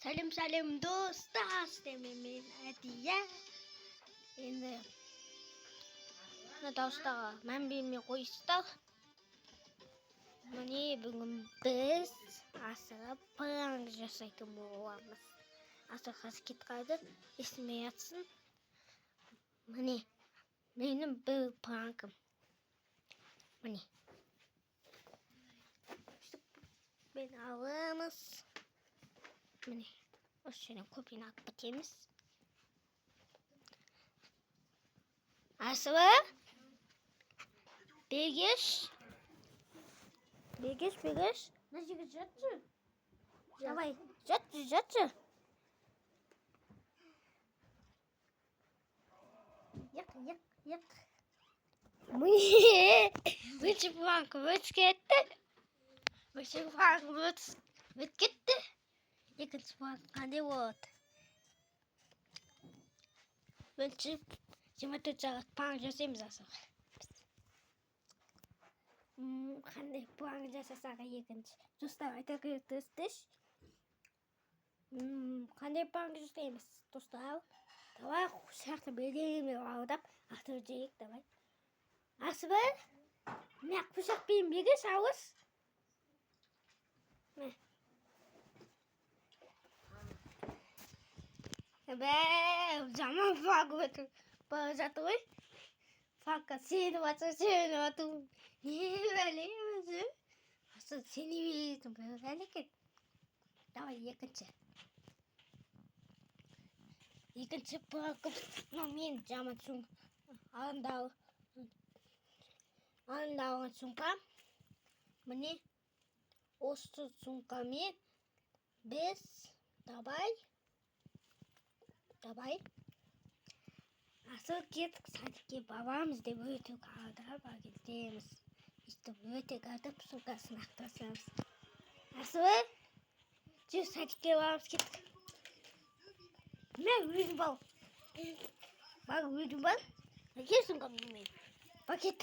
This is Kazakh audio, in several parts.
Сәлем достар, мен Әдия. Енді дауыстарға мән бермей қойсыздар. Міне бүгін біз асыға пранк жасайтын боламыз. Асыр қазір кетіп қалды, есіме атсын. Міне менің бір пранкым. Міне. Мен аламыз. Міне, осы жерден көпені алып кетеміз. Асылы, бегеш. Мына жерге жатшы. Давай, жатшы. Яқ. Міне, бірінші пранкым өтіп кетті. Екінші пранк қандай болады? Бірінші 24 сағат пранк жасаймыз асыға. Қандай пранк жасасақ екінші? Достар, айта кетіңіздерші. Қандай пранк жасаймыз, достар? Давай, шақты беремін алдап, ақтырып жейік, давай. Асыбы, мен құшақ бейім бегі шауыз. Жаман пранк өтіп бара жатыр ғой. Пранкқа сеніп атыр. Не бәлем өзі? Асы сені беретін бір әлекет. Давай, екінші пранкым. Мен жаман арындаған сумкам. Міне осы сумкамен біз давай. Асыл кетіп садикке бабамыз деп өтіп алдап кетеміз. Өйтіп өтіп алдап сумкасын ақтасамыз. Асыл, жүр садикке бабамыз кеттік. Мен өзім бал. Әке сумкамды мен. Пакет.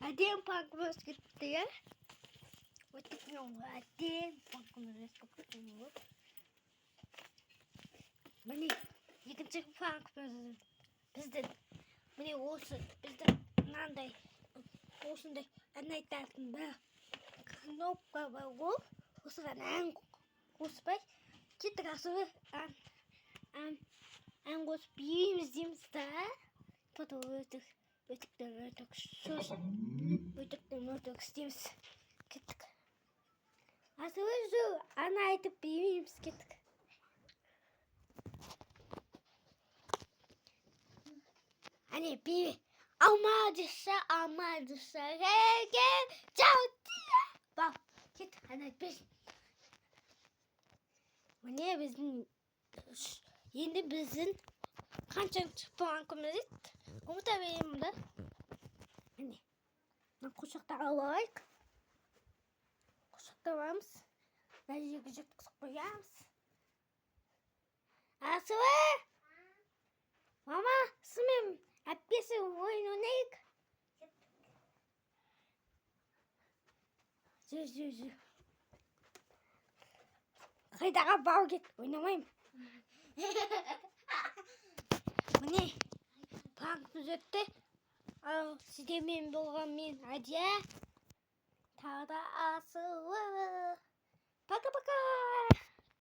Әдем панкымыз кетті, я? Өтіп мен әдем панкымыз кетті. Міне, екінші пранкымыз біздің. Міне осы біздің мынандай осындай ән айтатын бір кнопка бар ғой. Осыған ән қоспай кеттік асылы ән қосып береміз дейміз да. Потом өтіктен істейміз. Кеттік. Асылы жүр, ән айтып береміз, кеттік. Әне бейбе, алма жүса реген, жау тия. Бау, кет, әне айтпешін. Міне енді біздің қаншаншы пранкымыз еді. Ұмыта беремін да. Әне, қошақты алайық. Қошақты аламыз. Нәжеге жеткізіп қоямыз. Асылы! Мама, сымен әпкесі ойын ойнайық. Жүр. Қайдаға бау кет, ойнамайым. Міне, пранкымыз өтті. Ал сіздермен болған мен Әдия. Тағы да Асылы. Пока-пока.